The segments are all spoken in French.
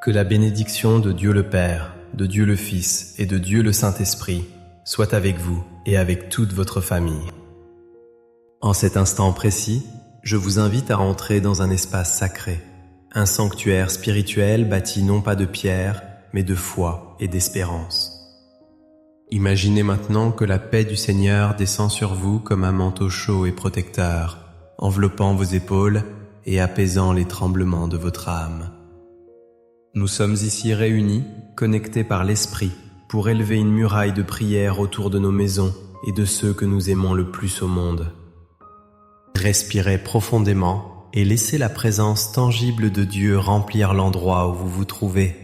Que la bénédiction de Dieu le Père, de Dieu le Fils et de Dieu le Saint-Esprit soit avec vous et avec toute votre famille. En cet instant précis, je vous invite à entrer dans un espace sacré, un sanctuaire spirituel bâti non pas de pierre, mais de foi et d'espérance. Imaginez maintenant que la paix du Seigneur descend sur vous comme un manteau chaud et protecteur, enveloppant vos épaules et apaisant les tremblements de votre âme. Nous sommes ici réunis, connectés par l'Esprit, pour élever une muraille de prière autour de nos maisons et de ceux que nous aimons le plus au monde. Respirez profondément et laissez la présence tangible de Dieu remplir l'endroit où vous vous trouvez,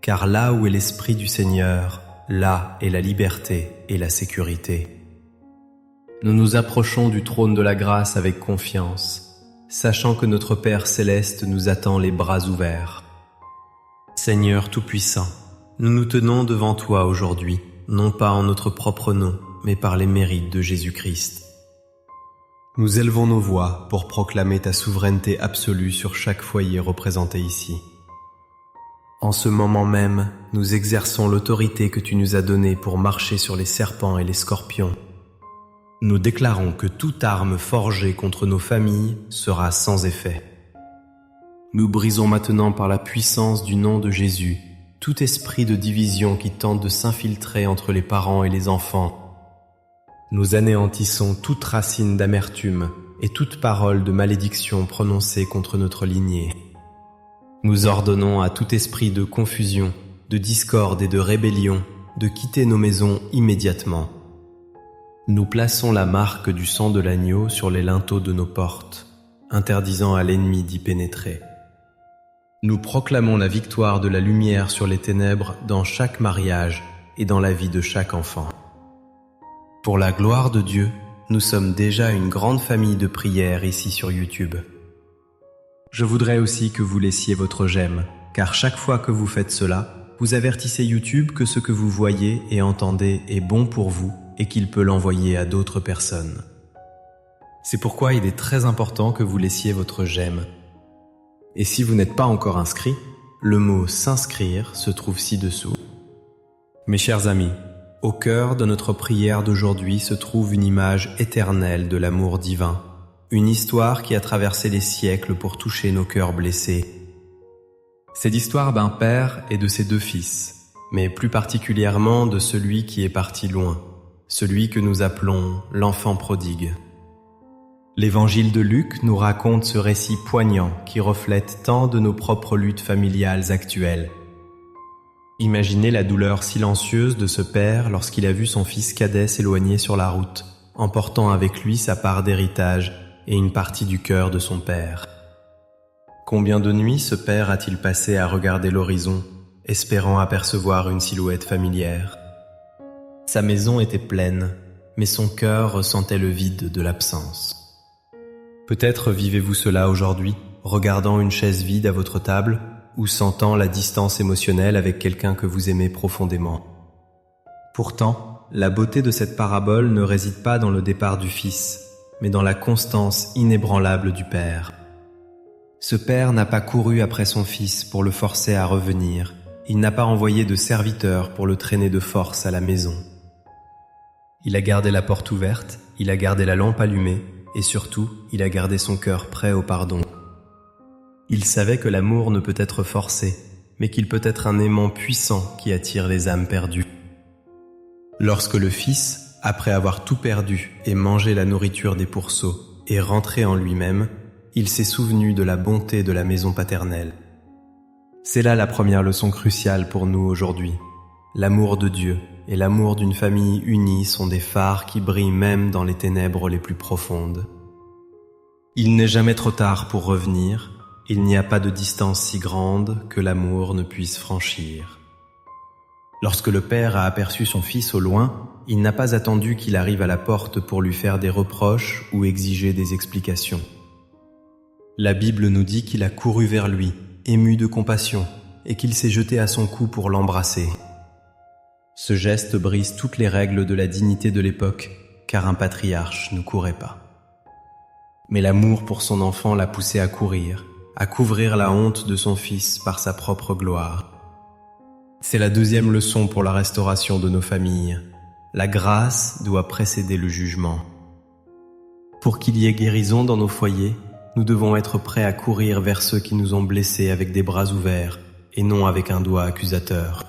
car là où est l'Esprit du Seigneur, là est la liberté et la sécurité. Nous nous approchons du trône de la grâce avec confiance, sachant que notre Père céleste nous attend les bras ouverts. Seigneur Tout-Puissant, nous nous tenons devant toi aujourd'hui, non pas en notre propre nom, mais par les mérites de Jésus-Christ. Nous élevons nos voix pour proclamer ta souveraineté absolue sur chaque foyer représenté ici. En ce moment même, nous exerçons l'autorité que tu nous as donnée pour marcher sur les serpents et les scorpions. Nous déclarons que toute arme forgée contre nos familles sera sans effet. Nous brisons maintenant par la puissance du nom de Jésus tout esprit de division qui tente de s'infiltrer entre les parents et les enfants. Nous anéantissons toute racine d'amertume et toute parole de malédiction prononcée contre notre lignée. Nous ordonnons à tout esprit de confusion, de discorde et de rébellion de quitter nos maisons immédiatement. Nous plaçons la marque du sang de l'agneau sur les linteaux de nos portes, interdisant à l'ennemi d'y pénétrer. Nous proclamons la victoire de la lumière sur les ténèbres dans chaque mariage et dans la vie de chaque enfant. Pour la gloire de Dieu, nous sommes déjà une grande famille de prières ici sur YouTube. Je voudrais aussi que vous laissiez votre j'aime, car chaque fois que vous faites cela, vous avertissez YouTube que ce que vous voyez et entendez est bon pour vous et qu'il peut l'envoyer à d'autres personnes. C'est pourquoi il est très important que vous laissiez votre j'aime. Et si vous n'êtes pas encore inscrit, le mot « s'inscrire » se trouve ci-dessous. Mes chers amis, au cœur de notre prière d'aujourd'hui se trouve une image éternelle de l'amour divin, une histoire qui a traversé les siècles pour toucher nos cœurs blessés. C'est l'histoire d'un père et de ses deux fils, mais plus particulièrement de celui qui est parti loin, celui que nous appelons l'enfant prodigue. L'évangile de Luc nous raconte ce récit poignant qui reflète tant de nos propres luttes familiales actuelles. Imaginez la douleur silencieuse de ce père lorsqu'il a vu son fils cadet s'éloigner sur la route, emportant avec lui sa part d'héritage et une partie du cœur de son père. Combien de nuits ce père a-t-il passé à regarder l'horizon, espérant apercevoir une silhouette familière? Sa maison était pleine, mais son cœur ressentait le vide de l'absence. Peut-être vivez-vous cela aujourd'hui, regardant une chaise vide à votre table ou sentant la distance émotionnelle avec quelqu'un que vous aimez profondément. Pourtant, la beauté de cette parabole ne réside pas dans le départ du fils, mais dans la constance inébranlable du père. Ce père n'a pas couru après son fils pour le forcer à revenir, il n'a pas envoyé de serviteur pour le traîner de force à la maison. Il a gardé la porte ouverte, il a gardé la lampe allumée, et surtout, il a gardé son cœur prêt au pardon. Il savait que l'amour ne peut être forcé, mais qu'il peut être un aimant puissant qui attire les âmes perdues. Lorsque le fils, après avoir tout perdu et mangé la nourriture des pourceaux, est rentré en lui-même, il s'est souvenu de la bonté de la maison paternelle. C'est là la première leçon cruciale pour nous aujourd'hui. L'amour de Dieu et l'amour d'une famille unie sont des phares qui brillent même dans les ténèbres les plus profondes. Il n'est jamais trop tard pour revenir, il n'y a pas de distance si grande que l'amour ne puisse franchir. Lorsque le père a aperçu son fils au loin, il n'a pas attendu qu'il arrive à la porte pour lui faire des reproches ou exiger des explications. La Bible nous dit qu'il a couru vers lui, ému de compassion, et qu'il s'est jeté à son cou pour l'embrasser. Ce geste brise toutes les règles de la dignité de l'époque, car un patriarche ne courait pas. Mais l'amour pour son enfant l'a poussé à courir, à couvrir la honte de son Fils par sa propre gloire. C'est la deuxième leçon pour la restauration de nos familles. La grâce doit précéder le jugement. Pour qu'il y ait guérison dans nos foyers, nous devons être prêts à courir vers ceux qui nous ont blessés avec des bras ouverts et non avec un doigt accusateur.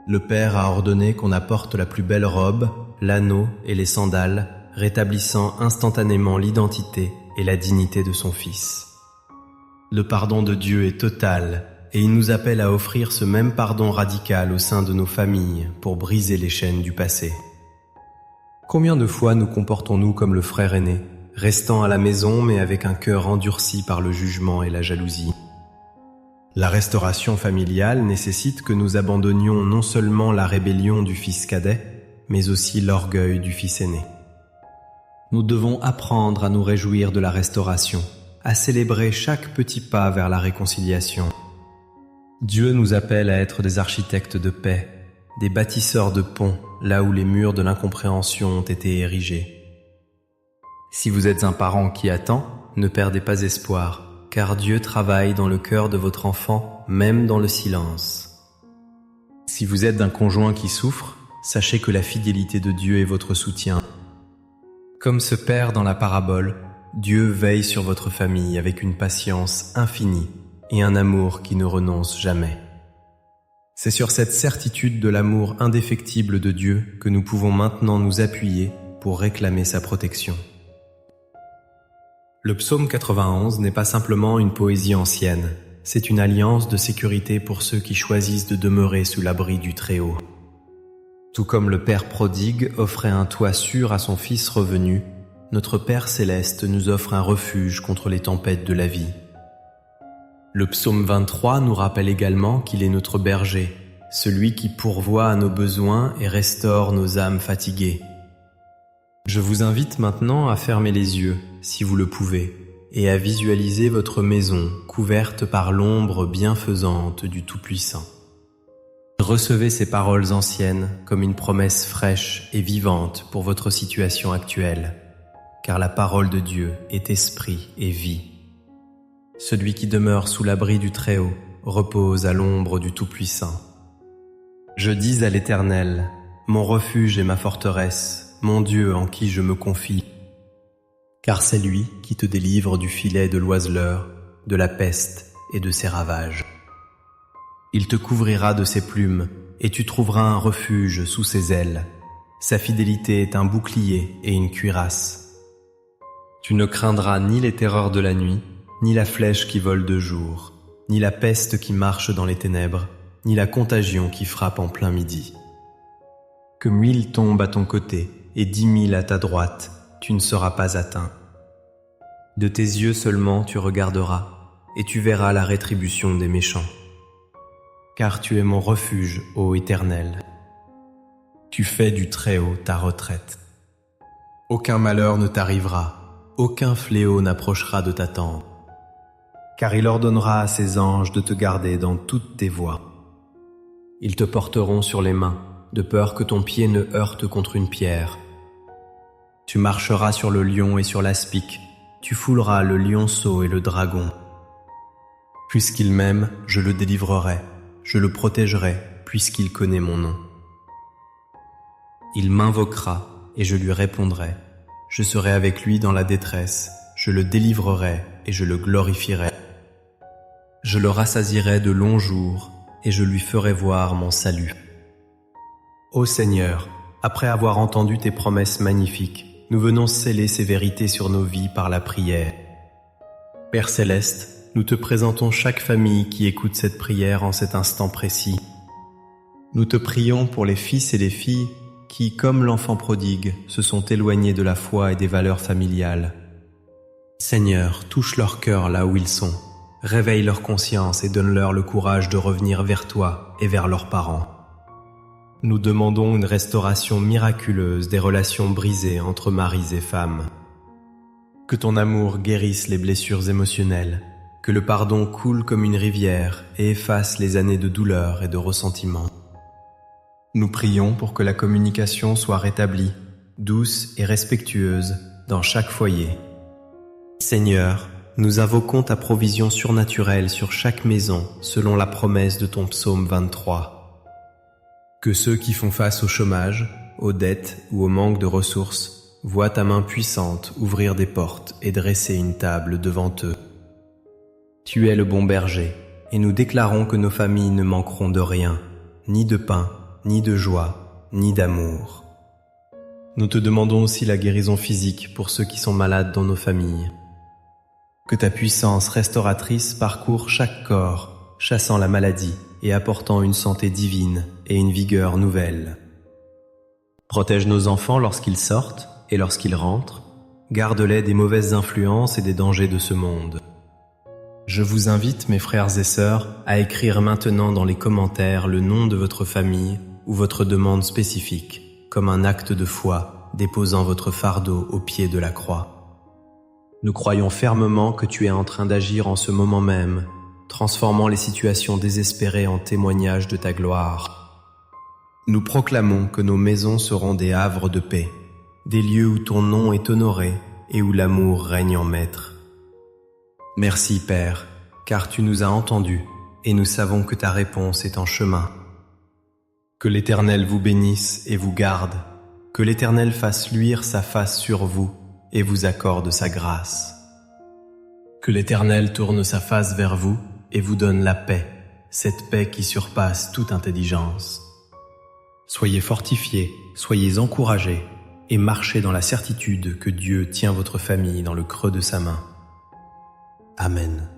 Le Père a ordonné qu'on apporte la plus belle robe, l'anneau et les sandales, rétablissant instantanément l'identité et la dignité de son Fils. Le pardon de Dieu est total et il nous appelle à offrir ce même pardon radical au sein de nos familles pour briser les chaînes du passé. Combien de fois nous comportons-nous comme le frère aîné, restant à la maison mais avec un cœur endurci par le jugement et la jalousie? La restauration familiale nécessite que nous abandonnions non seulement la rébellion du fils cadet, mais aussi l'orgueil du fils aîné. Nous devons apprendre à nous réjouir de la restauration, à célébrer chaque petit pas vers la réconciliation. Dieu nous appelle à être des architectes de paix, des bâtisseurs de ponts là où les murs de l'incompréhension ont été érigés. Si vous êtes un parent qui attend, ne perdez pas espoir, car Dieu travaille dans le cœur de votre enfant, même dans le silence. Si vous êtes un conjoint qui souffre, sachez que la fidélité de Dieu est votre soutien. Comme ce père dans la parabole, Dieu veille sur votre famille avec une patience infinie et un amour qui ne renonce jamais. C'est sur cette certitude de l'amour indéfectible de Dieu que nous pouvons maintenant nous appuyer pour réclamer sa protection. Le psaume 91 n'est pas simplement une poésie ancienne, c'est une alliance de sécurité pour ceux qui choisissent de demeurer sous l'abri du Très-Haut. Tout comme le Père prodigue offrait un toit sûr à son Fils revenu, notre Père céleste nous offre un refuge contre les tempêtes de la vie. Le psaume 23 nous rappelle également qu'il est notre berger, celui qui pourvoit à nos besoins et restaure nos âmes fatiguées. Je vous invite maintenant à fermer les yeux, si vous le pouvez, et à visualiser votre maison couverte par l'ombre bienfaisante du Tout-Puissant. Recevez ces paroles anciennes comme une promesse fraîche et vivante pour votre situation actuelle, car la parole de Dieu est esprit et vie. Celui qui demeure sous l'abri du Très-Haut repose à l'ombre du Tout-Puissant. Je dis à l'Éternel, mon refuge et ma forteresse, mon Dieu en qui je me confie, car c'est lui qui te délivre du filet de l'oiseleur, de la peste et de ses ravages. Il te couvrira de ses plumes, et tu trouveras un refuge sous ses ailes. Sa fidélité est un bouclier et une cuirasse. Tu ne craindras ni les terreurs de la nuit, ni la flèche qui vole de jour, ni la peste qui marche dans les ténèbres, ni la contagion qui frappe en plein midi. Que 1000 tombent à ton côté et 10 000 à ta droite, tu ne seras pas atteint. De tes yeux seulement tu regarderas, et tu verras la rétribution des méchants. Car tu es mon refuge, ô Éternel. Tu fais du Très-Haut ta retraite. Aucun malheur ne t'arrivera, aucun fléau n'approchera de ta tente. Car il ordonnera à ses anges de te garder dans toutes tes voies. Ils te porteront sur les mains, de peur que ton pied ne heurte contre une pierre. Tu marcheras sur le lion et sur l'aspic, tu fouleras le lionceau et le dragon. Puisqu'il m'aime, je le délivrerai, je le protégerai, puisqu'il connaît mon nom. Il m'invoquera, et je lui répondrai. Je serai avec lui dans la détresse, je le délivrerai et je le glorifierai. Je le rassasierai de longs jours, et je lui ferai voir mon salut. Ô Seigneur, après avoir entendu tes promesses magnifiques, nous venons sceller ces vérités sur nos vies par la prière. Père céleste, nous te présentons chaque famille qui écoute cette prière en cet instant précis. Nous te prions pour les fils et les filles qui, comme l'enfant prodigue, se sont éloignés de la foi et des valeurs familiales. Seigneur, touche leur cœur là où ils sont. Réveille leur conscience et donne-leur le courage de revenir vers toi et vers leurs parents. Nous demandons une restauration miraculeuse des relations brisées entre maris et femmes. Que ton amour guérisse les blessures émotionnelles, que le pardon coule comme une rivière et efface les années de douleur et de ressentiment. Nous prions pour que la communication soit rétablie, douce et respectueuse dans chaque foyer. Seigneur, nous invoquons ta provision surnaturelle sur chaque maison, selon la promesse de ton psaume 23. Que ceux qui font face au chômage, aux dettes ou au manque de ressources voient ta main puissante ouvrir des portes et dresser une table devant eux. Tu es le bon berger, et nous déclarons que nos familles ne manqueront de rien, ni de pain, ni de joie, ni d'amour. Nous te demandons aussi la guérison physique pour ceux qui sont malades dans nos familles. Que ta puissance restauratrice parcourt chaque corps, chassant la maladie et apportant une santé divine et une vigueur nouvelle. Protège nos enfants lorsqu'ils sortent et lorsqu'ils rentrent. Garde-les des mauvaises influences et des dangers de ce monde. Je vous invite, mes frères et sœurs, à écrire maintenant dans les commentaires le nom de votre famille ou votre demande spécifique, comme un acte de foi, déposant votre fardeau au pied de la croix. Nous croyons fermement que tu es en train d'agir en ce moment même, transformant les situations désespérées en témoignages de ta gloire. Nous proclamons que nos maisons seront des havres de paix, des lieux où ton nom est honoré et où l'amour règne en maître. Merci Père, car tu nous as entendus et nous savons que ta réponse est en chemin. Que l'Éternel vous bénisse et vous garde, que l'Éternel fasse luire sa face sur vous et vous accorde sa grâce. Que l'Éternel tourne sa face vers vous et vous donne la paix, cette paix qui surpasse toute intelligence. Soyez fortifiés, soyez encouragés et marchez dans la certitude que Dieu tient votre famille dans le creux de sa main. Amen.